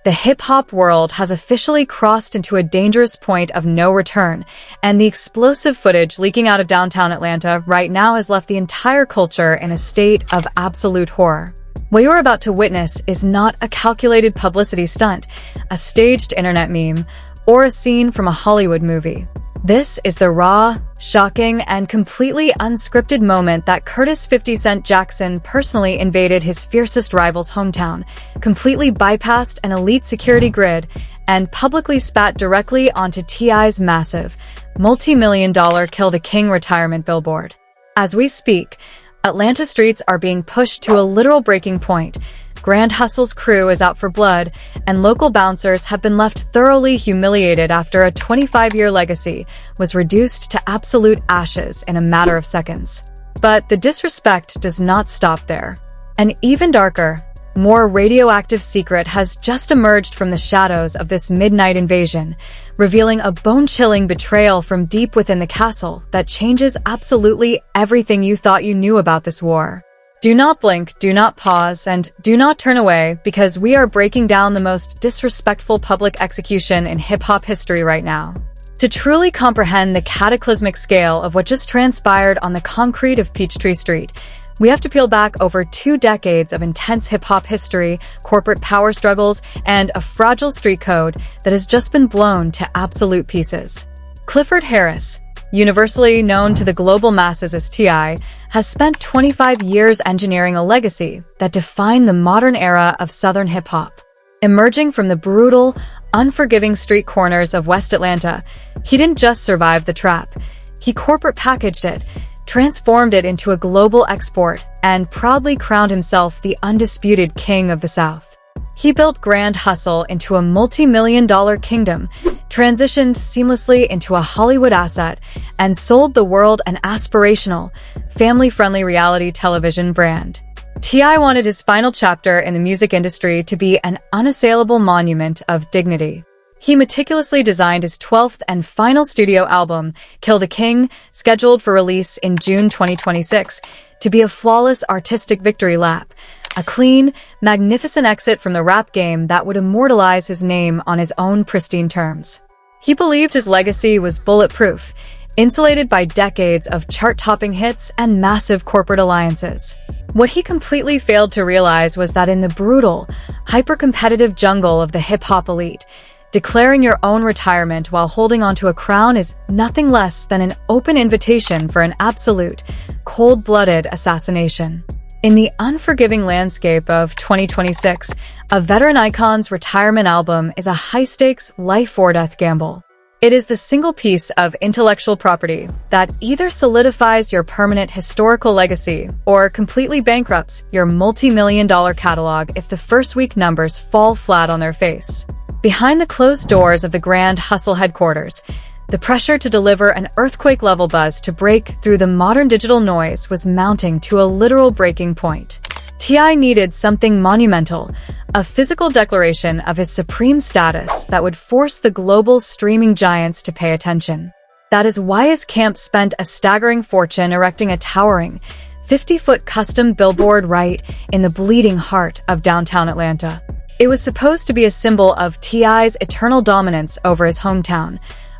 The hip-hop world has officially crossed into a dangerous point of no return, and the explosive footage leaking out of downtown Atlanta right now has left the entire culture in a state of absolute horror. What you're about to witness is not a calculated publicity stunt, a staged internet meme, or a scene from a Hollywood movie. This is the raw, shocking, and completely unscripted moment that Curtis 50 Cent Jackson personally invaded his fiercest rival's hometown, completely bypassed an elite security grid, and publicly spat directly onto T.I.'s massive, multi-million-dollar Kill the King retirement billboard. As we speak, Atlanta streets are being pushed to a literal breaking point. Grand Hustle's crew is out for blood, and local bouncers have been left thoroughly humiliated after a 25-year legacy was reduced to absolute ashes in a matter of seconds. But the disrespect does not stop there. An even darker, more radioactive secret has just emerged from the shadows of this midnight invasion, revealing a bone-chilling betrayal from deep within the castle that changes absolutely everything you thought you knew about this war. Do not blink, do not pause, and do not turn away, because we are breaking down the most disrespectful public execution in hip-hop history right now. To truly comprehend the cataclysmic scale of what just transpired on the concrete of Peachtree Street, we have to peel back over 2 decades of intense hip-hop history, corporate power struggles, and a fragile street code that has just been blown to absolute pieces. Clifford Harris, universally known to the global masses as T.I., has spent 25 years engineering a legacy that defined the modern era of Southern hip-hop. Emerging from the brutal, unforgiving street corners of West Atlanta, he didn't just survive the trap. He corporate packaged it, transformed it into a global export, and proudly crowned himself the undisputed king of the South. He built Grand Hustle into a multi-million-dollar kingdom, transitioned seamlessly into a Hollywood asset, and sold the world an aspirational, family-friendly reality television brand. T.I. wanted his final chapter in the music industry to be an unassailable monument of dignity. He meticulously designed his 12th and final studio album, Kill the King, scheduled for release in June 2026, to be a flawless artistic victory lap, a clean, magnificent exit from the rap game that would immortalize his name on his own pristine terms. He believed his legacy was bulletproof, insulated by decades of chart-topping hits and massive corporate alliances. What he completely failed to realize was that in the brutal, hyper-competitive jungle of the hip-hop elite, declaring your own retirement while holding onto a crown is nothing less than an open invitation for an absolute, cold-blooded assassination. In the unforgiving landscape of 2026, a veteran icon's retirement album is a high-stakes, life-or-death gamble. It is the single piece of intellectual property that either solidifies your permanent historical legacy or completely bankrupts your multi-million-dollar catalog if the first week numbers fall flat on their face. Behind the closed doors of the Grand Hustle headquarters, the pressure to deliver an earthquake-level buzz to break through the modern digital noise was mounting to a literal breaking point. T.I. needed something monumental, a physical declaration of his supreme status that would force the global streaming giants to pay attention. That is why his camp spent a staggering fortune erecting a towering, 50-foot custom billboard right in the bleeding heart of downtown Atlanta. It was supposed to be a symbol of T.I.'s eternal dominance over his hometown,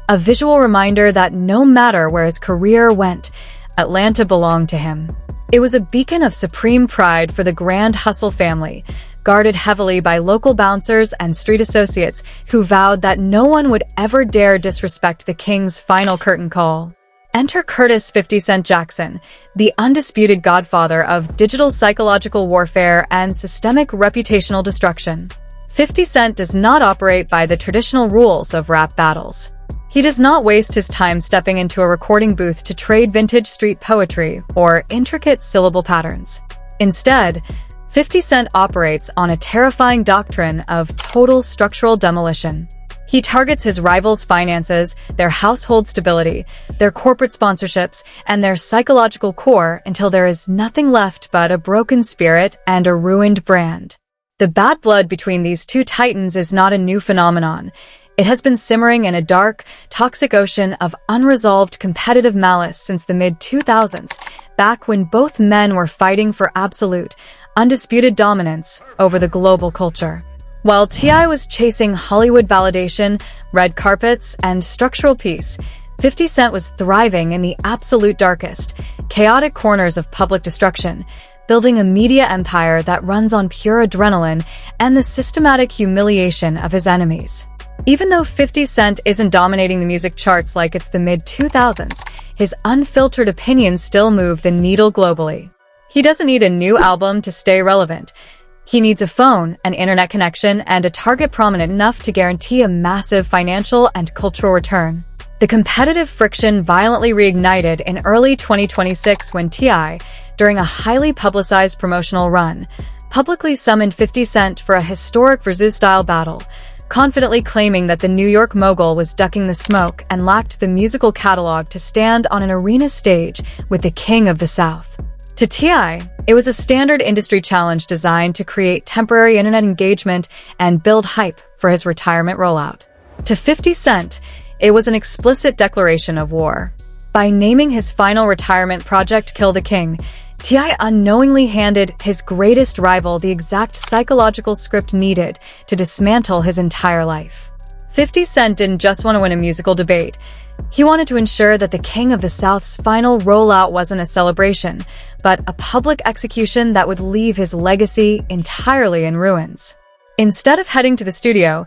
a visual reminder that no matter where his career went, Atlanta belonged to him. It was a beacon of supreme pride for the Grand Hustle family, guarded heavily by local bouncers and street associates who vowed that no one would ever dare disrespect the king's final curtain call. Enter Curtis 50 Cent Jackson, the undisputed godfather of digital psychological warfare and systemic reputational destruction. 50 Cent does not operate by the traditional rules of rap battles. He does not waste his time stepping into a recording booth to trade vintage street poetry or intricate syllable patterns. Instead, 50 Cent operates on a terrifying doctrine of total structural demolition. He targets his rivals' finances, their household stability, their corporate sponsorships, and their psychological core until there is nothing left but a broken spirit and a ruined brand. The bad blood between these two titans is not a new phenomenon. It has been simmering in a dark, toxic ocean of unresolved competitive malice since the mid-2000s, back when both men were fighting for absolute, undisputed dominance over the global culture. While T.I. was chasing Hollywood validation, red carpets, and structural peace, 50 Cent was thriving in the absolute darkest, chaotic corners of public destruction, building a media empire that runs on pure adrenaline and the systematic humiliation of his enemies. Even though 50 Cent isn't dominating the music charts like it's the mid-2000s, his unfiltered opinions still move the needle globally. He doesn't need a new album to stay relevant. He needs a phone, an internet connection, and a target prominent enough to guarantee a massive financial and cultural return. The competitive friction violently reignited in early 2026 when T.I., during a highly publicized promotional run, publicly summoned 50 Cent for a historic Versus-style battle, confidently claiming that the New York mogul was ducking the smoke and lacked the musical catalog to stand on an arena stage with the King of the South. To T.I., it was a standard industry challenge designed to create temporary internet engagement and build hype for his retirement rollout. To 50 Cent, it was an explicit declaration of war. By naming his final retirement project Kill the King, T.I. unknowingly handed his greatest rival the exact psychological script needed to dismantle his entire life. 50 Cent didn't just want to win a musical debate. He wanted to ensure that the King of the South's final rollout wasn't a celebration, but a public execution that would leave his legacy entirely in ruins. Instead of heading to the studio,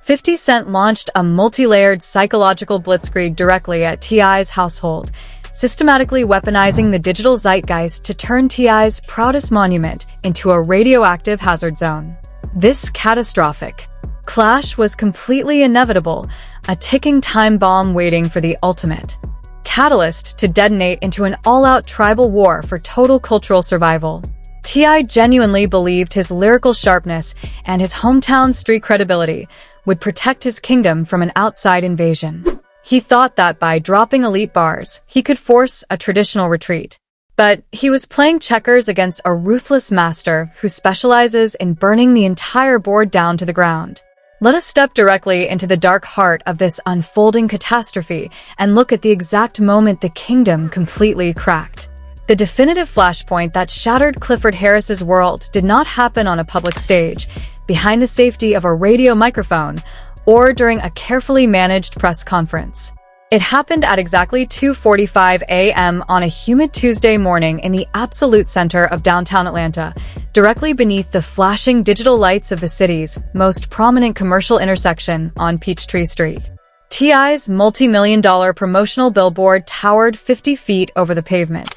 50 Cent launched a multi-layered psychological blitzkrieg directly at T.I.'s household, systematically weaponizing the digital zeitgeist to turn T.I.'s proudest monument into a radioactive hazard zone. This catastrophic clash was completely inevitable, a ticking time bomb waiting for the ultimate catalyst to detonate into an all-out tribal war for total cultural survival. T.I. genuinely believed his lyrical sharpness and his hometown street credibility would protect his kingdom from an outside invasion. He thought that by dropping elite bars, he could force a traditional retreat. But he was playing checkers against a ruthless master who specializes in burning the entire board down to the ground. Let us step directly into the dark heart of this unfolding catastrophe and look at the exact moment the kingdom completely cracked. The definitive flashpoint that shattered Clifford Harris's world did not happen on a public stage, behind the safety of a radio microphone, or during a carefully managed press conference. It happened at exactly 2:45 a.m. on a humid Tuesday morning in the absolute center of downtown Atlanta, directly beneath the flashing digital lights of the city's most prominent commercial intersection on Peachtree Street. T.I.'s multi-million-dollar promotional billboard towered 50 feet over the pavement,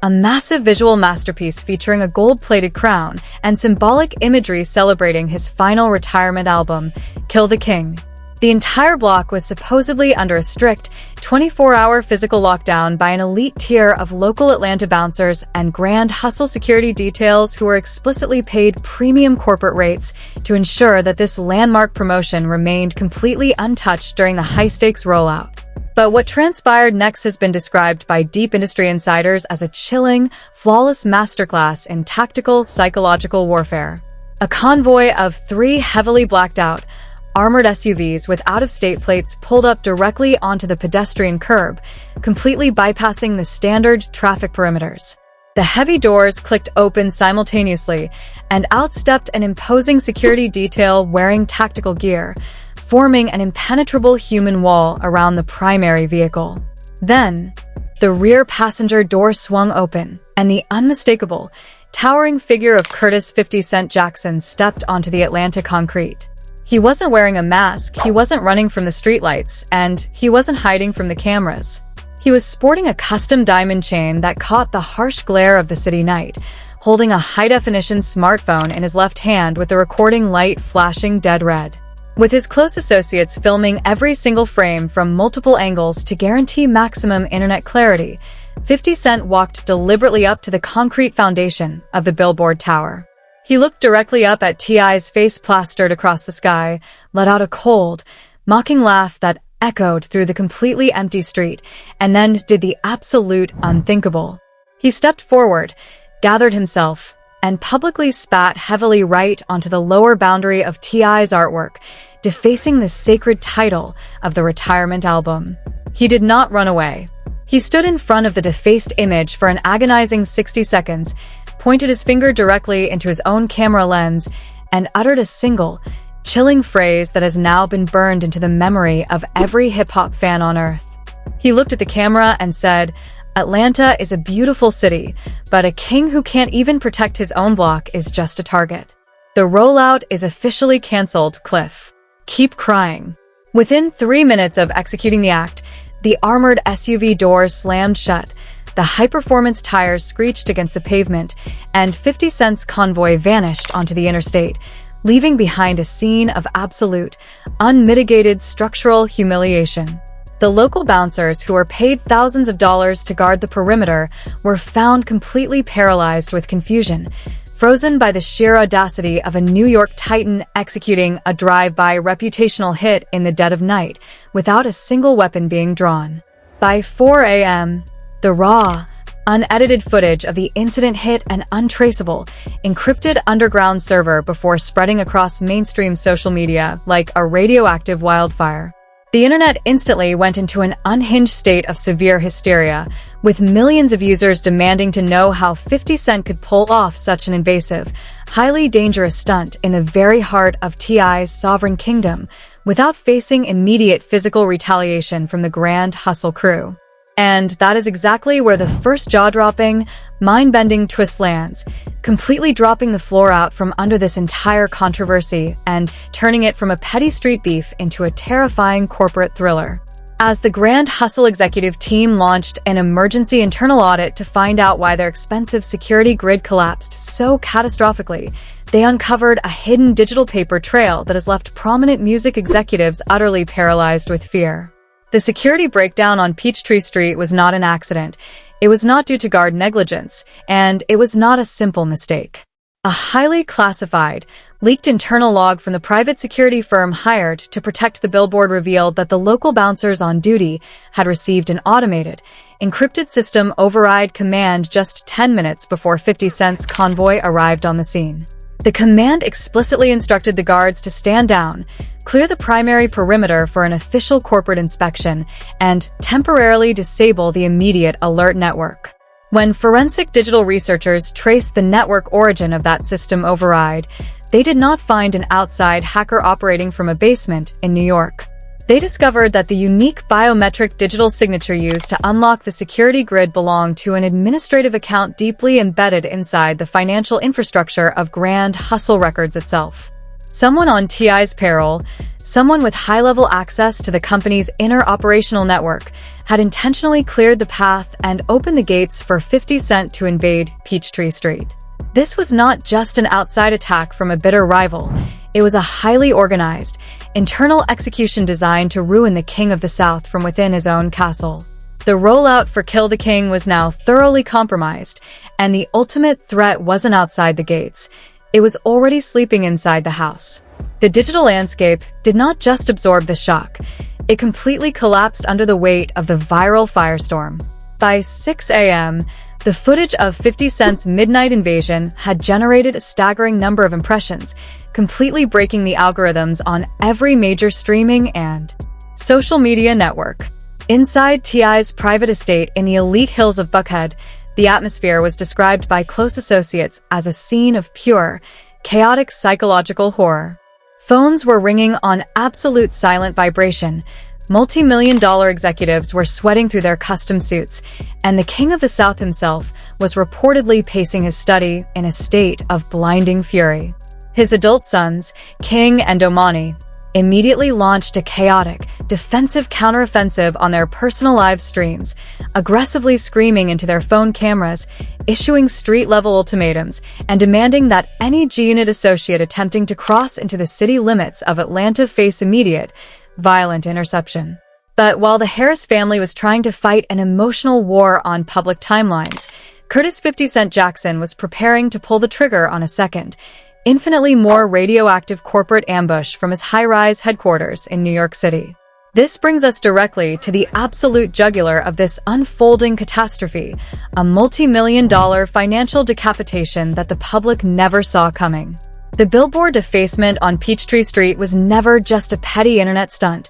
a massive visual masterpiece featuring a gold-plated crown and symbolic imagery celebrating his final retirement album, Kill the King. The entire block was supposedly under a strict 24-hour physical lockdown by an elite tier of local Atlanta bouncers and grand hustle security details who were explicitly paid premium corporate rates to ensure that this landmark promotion remained completely untouched during the high-stakes rollout. But what transpired next has been described by deep industry insiders as a chilling, flawless masterclass in tactical psychological warfare. A convoy of 3 heavily blacked out, armored SUVs with out-of-state plates pulled up directly onto the pedestrian curb, completely bypassing the standard traffic perimeters. The heavy doors clicked open simultaneously, and out stepped an imposing security detail wearing tactical gear, forming an impenetrable human wall around the primary vehicle. Then, the rear passenger door swung open, and the unmistakable, towering figure of Curtis 50 Cent Jackson stepped onto the Atlanta concrete. He wasn't wearing a mask, he wasn't running from the streetlights, and he wasn't hiding from the cameras. He was sporting a custom diamond chain that caught the harsh glare of the city night, holding a high-definition smartphone in his left hand with the recording light flashing dead red. With his close associates filming every single frame from multiple angles to guarantee maximum internet clarity, 50 Cent walked deliberately up to the concrete foundation of the Billboard tower. He looked directly up at T.I.'s face plastered across the sky, let out a cold, mocking laugh that echoed through the completely empty street, and then did the absolute unthinkable. He stepped forward, gathered himself, and publicly spat heavily right onto the lower boundary of T.I.'s artwork, defacing the sacred title of the retirement album. He did not run away. He stood in front of the defaced image for an agonizing 60 seconds, pointed his finger directly into his own camera lens, and uttered a single, chilling phrase that has now been burned into the memory of every hip-hop fan on earth. He looked at the camera and said, "Atlanta is a beautiful city, but a king who can't even protect his own block is just a target. The rollout is officially cancelled, Cliff. Keep crying." Within 3 minutes of executing the act, the armored SUV doors slammed shut, the high-performance tires screeched against the pavement, and 50 Cent's convoy vanished onto the interstate, leaving behind a scene of absolute, unmitigated structural humiliation. The local bouncers, who were paid thousands of dollars to guard the perimeter, were found completely paralyzed with confusion, frozen by the sheer audacity of a New York titan executing a drive-by reputational hit in the dead of night, without a single weapon being drawn. By 4 a.m., the raw, unedited footage of the incident hit an untraceable, encrypted underground server before spreading across mainstream social media like a radioactive wildfire. The internet instantly went into an unhinged state of severe hysteria, with millions of users demanding to know how 50 Cent could pull off such an invasive, highly dangerous stunt in the very heart of T.I.'s sovereign kingdom, without facing immediate physical retaliation from the Grand Hustle crew. And that is exactly where the first jaw-dropping, mind-bending twist lands, completely dropping the floor out from under this entire controversy and turning it from a petty street beef into a terrifying corporate thriller. As the Grand Hustle executive team launched an emergency internal audit to find out why their expensive security grid collapsed so catastrophically, they uncovered a hidden digital paper trail that has left prominent music executives utterly paralyzed with fear. The security breakdown on Peachtree Street was not an accident. It was not due to guard negligence, and it was not a simple mistake. A highly classified, leaked internal log from the private security firm hired to protect the Billboard revealed that the local bouncers on duty had received an automated, encrypted system override command just 10 minutes before 50 Cent's convoy arrived on the scene. The command explicitly instructed the guards to stand down, clear the primary perimeter for an official corporate inspection, and temporarily disable the immediate alert network. When forensic digital researchers traced the network origin of that system override, they did not find an outside hacker operating from a basement in New York. They discovered that the unique biometric digital signature used to unlock the security grid belonged to an administrative account deeply embedded inside the financial infrastructure of Grand Hustle Records itself. Someone on T.I.'s payroll, someone with high-level access to the company's inner operational network, had intentionally cleared the path and opened the gates for 50 Cent to invade Peachtree Street. This was not just an outside attack from a bitter rival. It was a highly organized, internal execution designed to ruin the King of the South from within his own castle. The rollout for Kill the King was now thoroughly compromised, and the ultimate threat wasn't outside the gates. It was already sleeping inside the house. The digital landscape did not just absorb the shock. It completely collapsed under the weight of the viral firestorm. By 6 a.m., the footage of 50 Cent's midnight invasion had generated a staggering number of impressions, completely breaking the algorithms on every major streaming and social media network. Inside T.I.'s private estate in the elite hills of Buckhead, the atmosphere was described by close associates as a scene of pure, chaotic psychological horror. Phones were ringing on absolute silent vibration. Multi-million-dollar executives were sweating through their custom suits, and the King of the South himself was reportedly pacing his study in a state of blinding fury. His adult sons, King and Omani, immediately launched a chaotic, defensive counteroffensive on their personal live streams, aggressively screaming into their phone cameras, issuing street-level ultimatums, and demanding that any G-Unit associate attempting to cross into the city limits of Atlanta face immediate, violent interception. But while the Harris family was trying to fight an emotional war on public timelines, Curtis 50 Cent Jackson was preparing to pull the trigger on a second, infinitely more radioactive corporate ambush from his high-rise headquarters in New York City. This brings us directly to the absolute jugular of this unfolding catastrophe, a multi-million-dollar financial decapitation that the public never saw coming. The Billboard defacement on Peachtree Street was never just a petty internet stunt.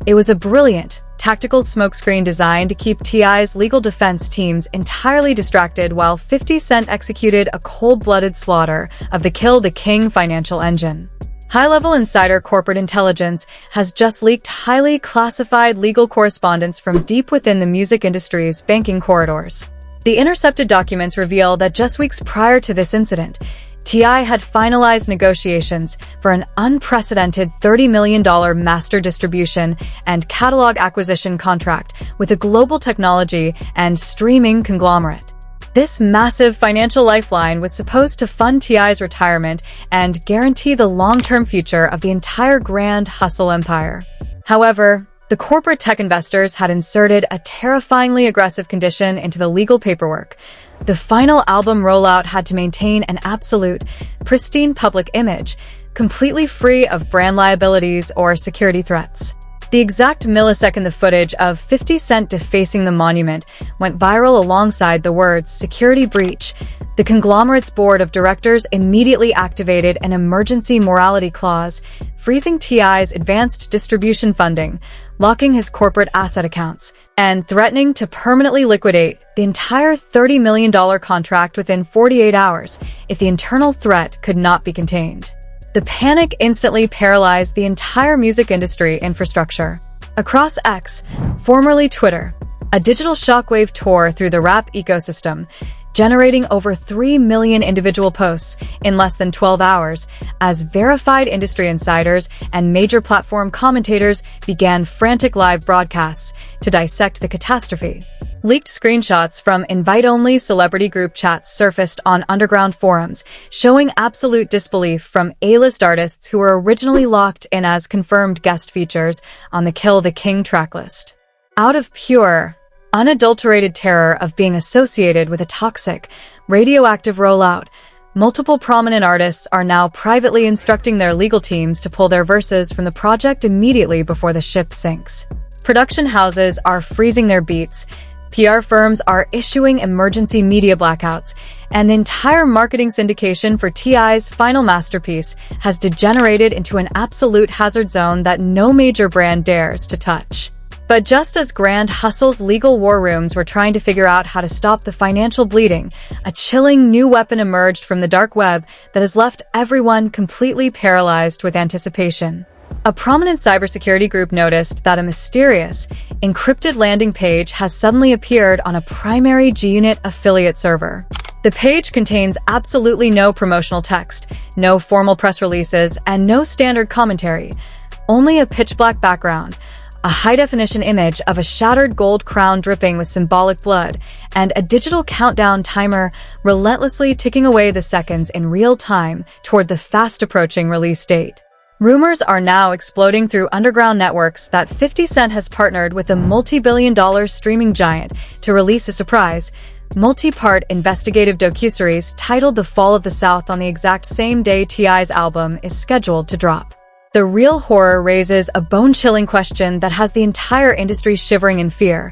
It was a brilliant, tactical smokescreen designed to keep T.I.'s legal defense teams entirely distracted while 50 Cent executed a cold-blooded slaughter of the Kill the King financial engine. High-level insider corporate intelligence has just leaked highly classified legal correspondence from deep within the music industry's banking corridors. The intercepted documents reveal that just weeks prior to this incident, T.I. had finalized negotiations for an unprecedented $30 million master distribution and catalog acquisition contract with a global technology and streaming conglomerate. This massive financial lifeline was supposed to fund T.I.'s retirement and guarantee the long-term future of the entire grand hustle empire. However, the corporate tech investors had inserted a terrifyingly aggressive condition into the legal paperwork. The final album rollout had to maintain an absolute, pristine public image, completely free of brand liabilities or security threats. The exact millisecond the footage of 50 Cent defacing the monument went viral alongside the words "security breach," the conglomerate's board of directors immediately activated an emergency morality clause, freezing T.I.'s advanced distribution funding, locking his corporate asset accounts, and threatening to permanently liquidate the entire $30 million contract within 48 hours if the internal threat could not be contained. The panic instantly paralyzed the entire music industry infrastructure. Across X, formerly Twitter, a digital shockwave tore through the rap ecosystem, generating over 3 million individual posts in less than 12 hours, as verified industry insiders and major platform commentators began frantic live broadcasts to dissect the catastrophe. Leaked screenshots from invite-only celebrity group chats surfaced on underground forums, showing absolute disbelief from A-list artists who were originally locked in as confirmed guest features on the Kill the King tracklist. Out of pure, unadulterated terror of being associated with a toxic, radioactive rollout, multiple prominent artists are now privately instructing their legal teams to pull their verses from the project immediately before the ship sinks. Production houses are freezing their beats, PR firms are issuing emergency media blackouts, and the entire marketing syndication for T.I.'s final masterpiece has degenerated into an absolute hazard zone that no major brand dares to touch. But just as Grand Hustle's legal war rooms were trying to figure out how to stop the financial bleeding, a chilling new weapon emerged from the dark web that has left everyone completely paralyzed with anticipation. A prominent cybersecurity group noticed that a mysterious, encrypted landing page has suddenly appeared on a primary G-Unit affiliate server. The page contains absolutely no promotional text, no formal press releases, and no standard commentary, only a pitch-black background, a high-definition image of a shattered gold crown dripping with symbolic blood, and a digital countdown timer relentlessly ticking away the seconds in real time toward the fast-approaching release date. Rumors are now exploding through underground networks that 50 Cent has partnered with a multi-billion-dollar streaming giant to release a surprise, multi-part investigative docuseries titled The Fall of the South on the exact same day T.I.'s album is scheduled to drop. The real horror raises a bone-chilling question that has the entire industry shivering in fear.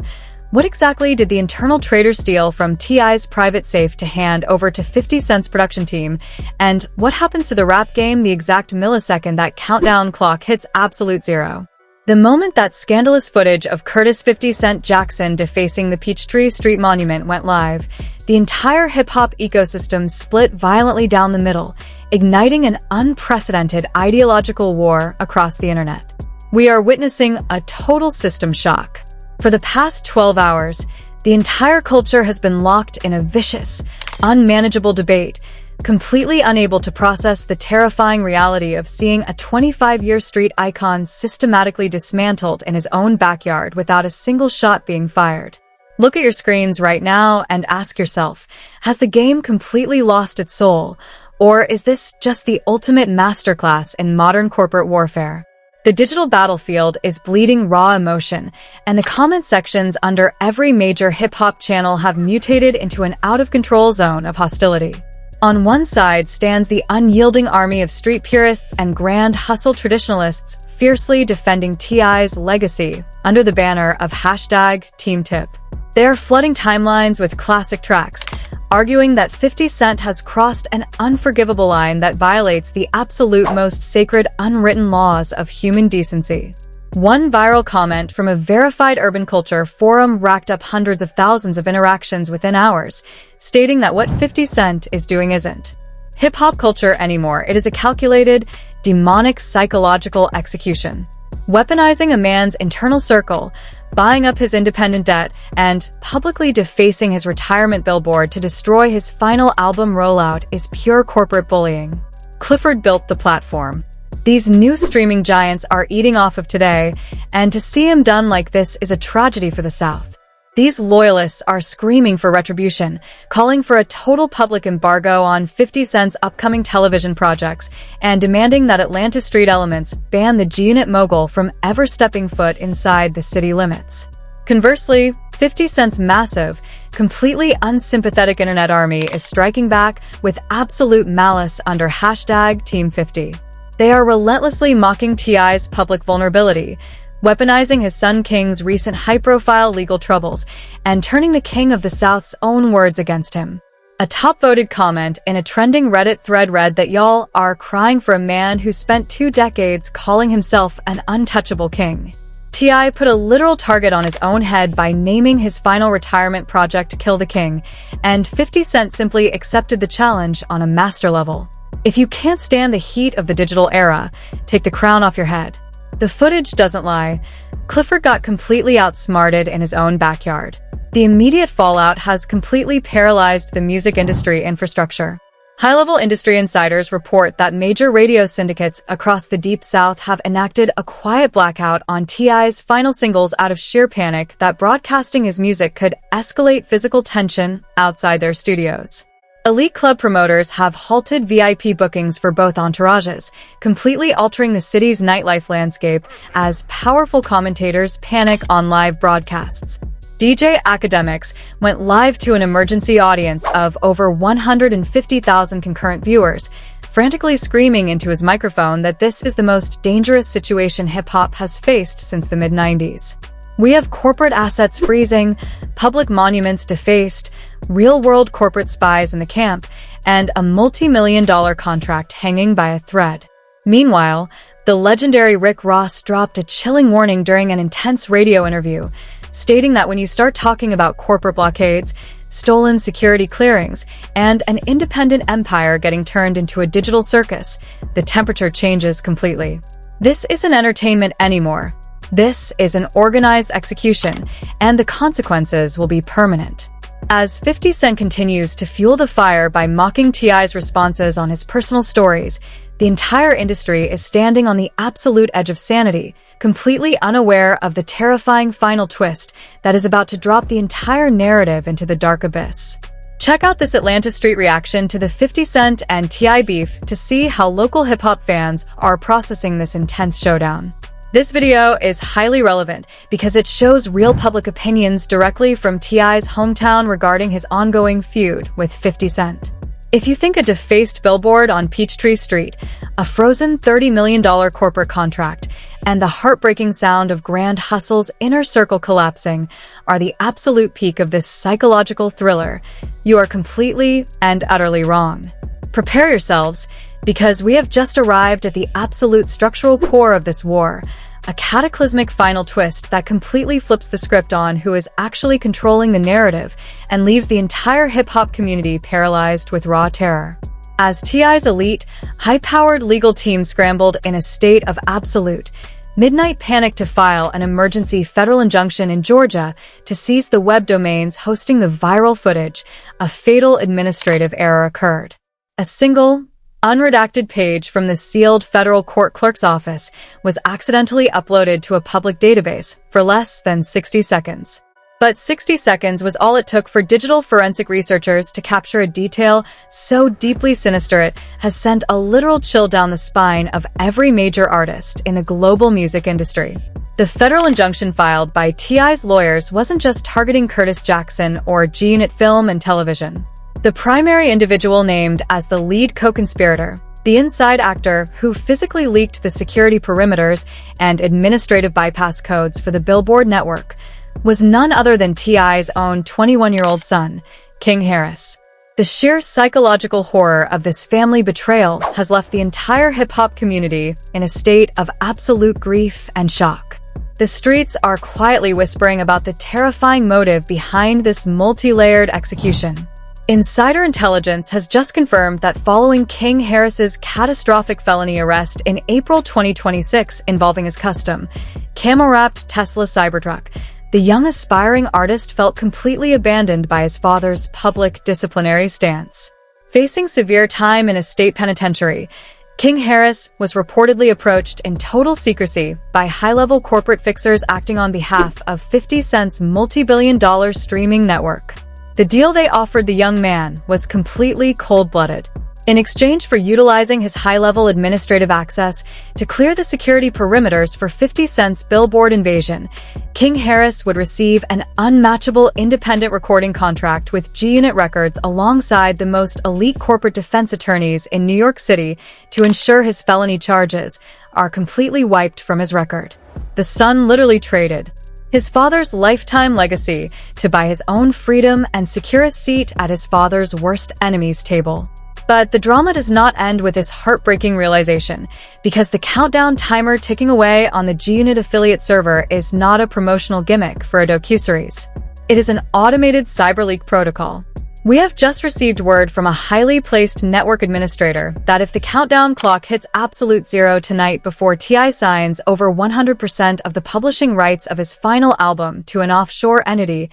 What exactly did the internal traitors steal from T.I.'s private safe to hand over to 50 Cent's production team? And what happens to the rap game the exact millisecond that countdown clock hits absolute zero? The moment that scandalous footage of Curtis 50 Cent Jackson defacing the Peachtree Street Monument went live, the entire hip-hop ecosystem split violently down the middle, igniting an unprecedented ideological war across the internet. We are witnessing a total system shock. For the past 12 hours, the entire culture has been locked in a vicious, unmanageable debate, completely unable to process the terrifying reality of seeing a 25-year street icon systematically dismantled in his own backyard without a single shot being fired. Look at your screens right now and ask yourself, has the game completely lost its soul, or is this just the ultimate masterclass in modern corporate warfare? The digital battlefield is bleeding raw emotion, and the comment sections under every major hip-hop channel have mutated into an out-of-control zone of hostility. On one side stands the unyielding army of street purists and grand hustle traditionalists fiercely defending T.I.'s legacy under the banner of #TeamTip. They are flooding timelines with classic tracks, arguing that 50 Cent has crossed an unforgivable line that violates the absolute most sacred unwritten laws of human decency. One viral comment from a verified urban culture forum racked up hundreds of thousands of interactions within hours, stating that what 50 Cent is doing isn't hip-hop culture anymore. It is a calculated, demonic psychological execution. Weaponizing a man's internal circle, buying up his independent debt, and publicly defacing his retirement billboard to destroy his final album rollout is pure corporate bullying. Clifford built the platform. These new streaming giants are eating off of today, and to see him done like this is a tragedy for the South. These loyalists are screaming for retribution, calling for a total public embargo on 50 Cent's upcoming television projects, and demanding that Atlanta street elements ban the G-Unit mogul from ever stepping foot inside the city limits. Conversely, 50 Cent's massive, completely unsympathetic internet army is striking back with absolute malice under #Team50. They are relentlessly mocking T.I.'s public vulnerability, weaponizing his son King's recent high-profile legal troubles, and turning the King of the South's own words against him. A top-voted comment in a trending Reddit thread read that y'all are crying for a man who spent 2 decades calling himself an untouchable king. T.I. put a literal target on his own head by naming his final retirement project Kill the King, and 50 Cent simply accepted the challenge on a master level. If you can't stand the heat of the digital era, take the crown off your head. The footage doesn't lie. Clifford got completely outsmarted in his own backyard. The immediate fallout has completely paralyzed the music industry infrastructure. High-level industry insiders report that major radio syndicates across the Deep South have enacted a quiet blackout on T.I.'s final singles out of sheer panic that broadcasting his music could escalate physical tension outside their studios. Elite club promoters have halted VIP bookings for both entourages, completely altering the city's nightlife landscape as powerful commentators panic on live broadcasts. DJ Academics went live to an emergency audience of over 150,000 concurrent viewers, frantically screaming into his microphone that this is the most dangerous situation hip-hop has faced since the mid-90s. We have corporate assets freezing, public monuments defaced, real-world corporate spies in the camp, and a multi-million-dollar contract hanging by a thread. Meanwhile, the legendary Rick Ross dropped a chilling warning during an intense radio interview, stating that when you start talking about corporate blockades, stolen security clearings, and an independent empire getting turned into a digital circus, the temperature changes completely. This isn't entertainment anymore. This is an organized execution, and the consequences will be permanent. As 50 Cent continues to fuel the fire by mocking T.I.'s responses on his personal stories, the entire industry is standing on the absolute edge of sanity, completely unaware of the terrifying final twist that is about to drop the entire narrative into the dark abyss. Check out this Atlanta street reaction to the 50 Cent and T.I. beef to see how local hip-hop fans are processing this intense showdown. This video is highly relevant because it shows real public opinions directly from T.I.'s hometown regarding his ongoing feud with 50 Cent. If you think a defaced billboard on Peachtree Street, a frozen $30 million corporate contract, and the heartbreaking sound of Grand Hustle's inner circle collapsing are the absolute peak of this psychological thriller, you are completely and utterly wrong. Prepare yourselves, because we have just arrived at the absolute structural core of this war, a cataclysmic final twist that completely flips the script on who is actually controlling the narrative and leaves the entire hip-hop community paralyzed with raw terror. As T.I.'s elite, high-powered legal team scrambled in a state of absolute midnight panic to file an emergency federal injunction in Georgia to seize the web domains hosting the viral footage, a fatal administrative error occurred. A single, unredacted page from the sealed federal court clerk's office was accidentally uploaded to a public database for less than 60 seconds. But 60 seconds was all it took for digital forensic researchers to capture a detail so deeply sinister it has sent a literal chill down the spine of every major artist in the global music industry. The federal injunction filed by T.I.'s lawyers wasn't just targeting Curtis Jackson or G-Unit Film and Television. The primary individual named as the lead co-conspirator, the inside actor who physically leaked the security perimeters and administrative bypass codes for the Billboard network, was none other than T.I.'s own 21-year-old son, King Harris. The sheer psychological horror of this family betrayal has left the entire hip-hop community in a state of absolute grief and shock. The streets are quietly whispering about the terrifying motive behind this multi-layered execution. Insider intelligence has just confirmed that following King Harris's catastrophic felony arrest in April 2026 involving his custom, camel-wrapped Tesla Cybertruck, the young aspiring artist felt completely abandoned by his father's public disciplinary stance. Facing severe time in a state penitentiary, King Harris was reportedly approached in total secrecy by high-level corporate fixers acting on behalf of 50 Cent's multi-billion-dollar streaming network. The deal they offered the young man was completely cold-blooded. In exchange for utilizing his high-level administrative access to clear the security perimeters for 50 Cent's Billboard invasion, King Harris would receive an unmatchable independent recording contract with G-Unit Records alongside the most elite corporate defense attorneys in New York City to ensure his felony charges are completely wiped from his record. The son literally traded his father's lifetime legacy to buy his own freedom and secure a seat at his father's worst enemy's table. But the drama does not end with this heartbreaking realization, because the countdown timer ticking away on the G-Unit affiliate server is not a promotional gimmick for a docuseries. It is an automated cyberleak protocol. We have just received word from a highly placed network administrator that if the countdown clock hits absolute zero tonight before T.I. signs over 100% of the publishing rights of his final album to an offshore entity,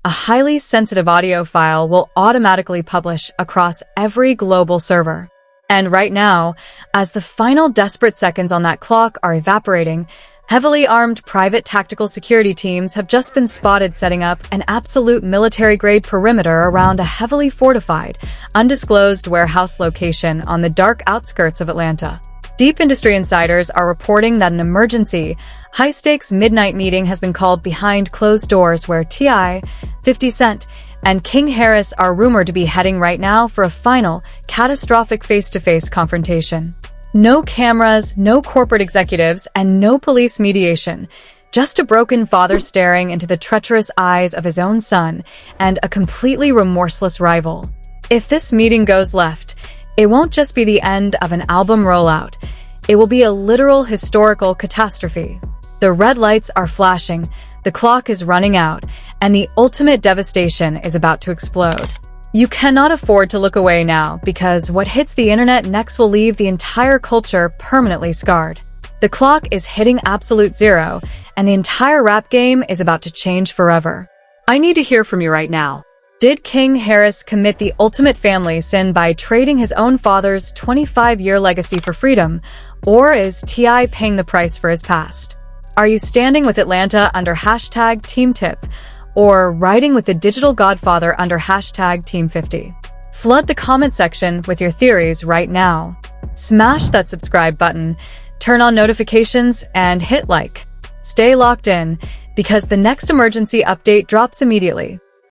a highly sensitive audio file will automatically publish across every global server. And right now, as the final desperate seconds on that clock are evaporating, heavily armed private tactical security teams have just been spotted setting up an absolute military-grade perimeter around a heavily fortified, undisclosed warehouse location on the dark outskirts of Atlanta. Deep industry insiders are reporting that an emergency, high-stakes midnight meeting has been called behind closed doors where T.I., 50 Cent, and King Harris are rumored to be heading right now for a final, catastrophic face-to-face confrontation. No cameras, no corporate executives, and no police mediation. Just a broken father staring into the treacherous eyes of his own son and a completely remorseless rival. If this meeting goes left, it won't just be the end of an album rollout. It will be a literal historical catastrophe. The red lights are flashing, the clock is running out, and the ultimate devastation is about to explode. You cannot afford to look away now, because what hits the internet next will leave the entire culture permanently scarred. The clock is hitting absolute zero, and the entire rap game is about to change forever. I need to hear from you right now. Did King Harris commit the ultimate family sin by trading his own father's 25-year legacy for freedom, or is T.I. paying the price for his past? Are you standing with Atlanta under hashtag #TeamTip, or riding with the digital godfather under hashtag #Team50? Flood the comment section with your theories right now. Smash that subscribe button, turn on notifications, and hit like. Stay locked in, because the next emergency update drops immediately.